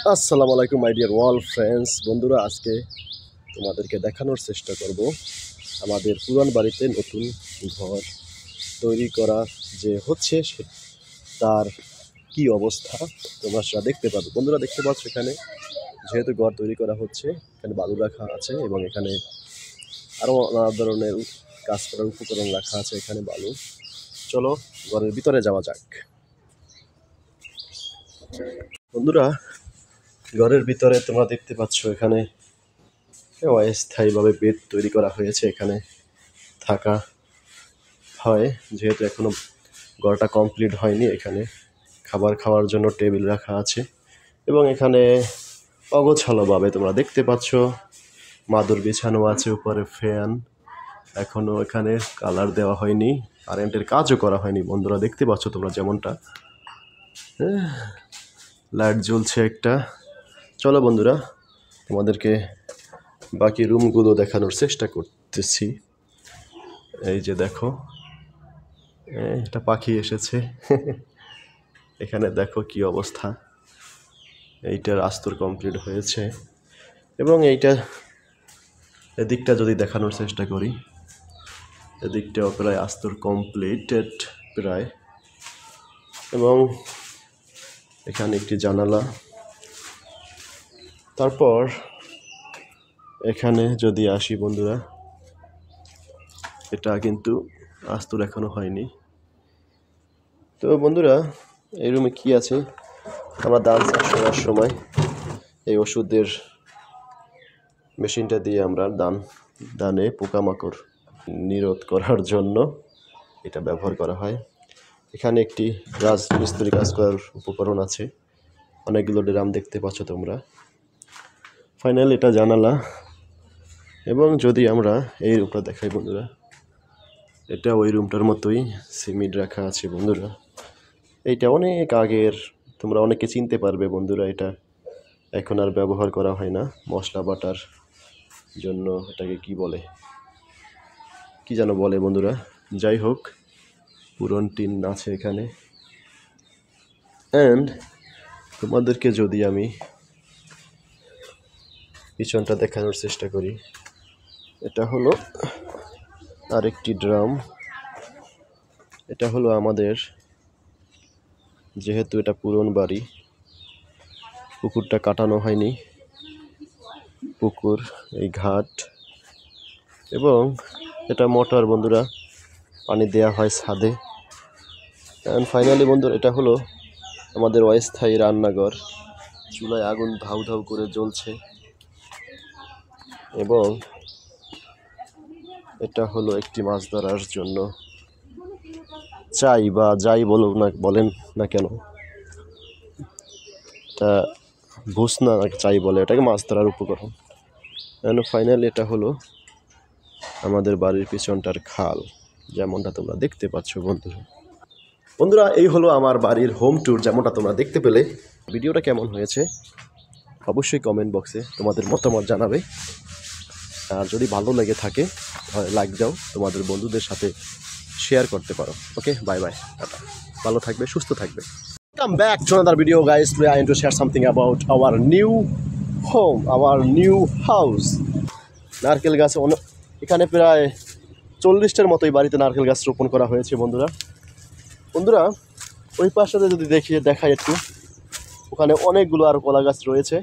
আসসালামু আলাইকুম my dear wall friends. বন্ধুরা, আজকে তোমাদেরকে দেখানোর চেষ্টা করব আমাদের পুরান বাড়িতে নতুন ঘর তৈরি করা যে হচ্ছে তার কি অবস্থা তোমরা সেটা দেখতে পাবে। বন্ধুরা, দেখতে পাচ্ছ এখানে যেহেতু ঘর তৈরি করা হচ্ছে, এখানে বালু রাখা আছে এবং এখানে আরও নানা ধরনের কাজ করার উপকরণ রাখা আছে। এখানে বালু। চলো ঘরের ভিতরে যাওয়া যাক। বন্ধুরা, ঘরের ভিতরে তোমরা দেখতে পাচ্ছ এখানে অস্থায়ীভাবে বেড তৈরি করা হয়েছে। এখানে থাকা হয় যেহেতু এখনো ঘরটা কমপ্লিট হয়নি। এখানে খাবার খাওয়ার জন্য টেবিল রাখা আছে এবং এখানে অগোছালোভাবে তোমরা দেখতে পাচ্ছ মাদুর বিছানো আছে, উপরে ফ্যান। এখনো এখানে কালার দেওয়া হয়নি, কারেন্টের কাজও করা হয়নি। বন্ধুরা, দেখতে পাচ্ছ তোমরা যেমনটা লাইট জ্বলছে একটা। চলো বন্ধুরা, তোমাদেরকে বাকি রুমগুলো দেখানোর চেষ্টা করতেছি। এই যে দেখো, একটা পাখি এসেছে। এখানে দেখো কি অবস্থা। এইটার আস্তর কমপ্লিট হয়েছে এবং এদিকটা যদি দেখানোর চেষ্টা করি, এদিকটাও প্রায় আস্তর কমপ্লিটেড প্রায়। এবং এখানে একটি জানালা। তারপর এখানে যদি আসি বন্ধুরা, এটা কিন্তু আস্তর এখনো হয়নি। তো বন্ধুরা, এই রুমে কি আছে, আমরা ধান চাষ করার সময় এই ওষুধের মেশিনটা দিয়ে আমরা ধানে পোকামাকড় নিরোধ করার জন্য এটা ব্যবহার করা হয়। এখানে একটি রাজমিস্ত্রি কাজ করার উপকরণ আছে, অনেকগুলো ড্রাম দেখতে পাচ্ছ তোমরা। ফাইনাল এটা জানালা। এবং যদি আমরা এই রুমটা দেখাই বন্ধুরা, এটা ওই রুমটার মতোই সিমেন্ট রাখা আছে বন্ধুরা। এইটা অনেক আগের, তোমরা অনেকে চিনতে পারবে বন্ধুরা। এটা এখন আর ব্যবহার করা হয় না মশলা বাটার জন্য। এটাকে কি বলে, কি যেন বলে বন্ধুরা। যাই হোক, পুরন টিন আছে এখানে। অ্যান্ড তোমাদেরকে যদি আমি পিছনটা দেখানোর চেষ্টা করি, এটা হলো আরেকটি ড্রাম। এটা হলো আমাদের, যেহেতু এটা পুরন বাড়ি, পুকুরটা কাটানো হয়নি, পুকুর এই ঘাট। এবং এটা মোটর বন্ধুরা, পানি দেয়া হয় ছাদে। অ্যান্ড ফাইনালি বন্ধুরা, এটা হলো আমাদের অস্থায়ী রান্নাঘর। চুলায় আগুন ধাউ ধাউ করে জ্বলছে। এবং এটা হলো একটি মাছ ধরার জন্য চাই বা যাই বলেন না কেন, এটা ভুস না চাই বলে, এটাকে মাছ ধরার উপকরণ। অ্যান্ড ফাইনালি এটা হলো আমাদের বাড়ির পিছনটার খাল, যেমনটা তোমরা দেখতে পাচ্ছ বন্ধুরা। এই হলো আমার বাড়ির হোম ট্যুর, যেমনটা তোমরা দেখতে পেলে। ভিডিওটা কেমন হয়েছে অবশ্যই কমেন্ট বক্সে তোমাদের মতামত জানাবে। আর যদি ভালো লেগে থাকে লাইক দাও, তোমাদের বন্ধুদের সাথে শেয়ার করতে পারো। ওকে, বাই বাই, টাটা। ভালো থাকবে, সুস্থ থাকবে। Welcome back to another video guys. Today I want to share something about our new home, our new house. নারকেল গাছ এখানে প্রায় 40টার মতো এই বাড়িতে নারকেল গাছ রোপণ করা হয়েছে বন্ধুরা। ওই পাশে যদি দেখাই একটু, ওখানে অনেকগুলো আর কলা গাছ রয়েছে।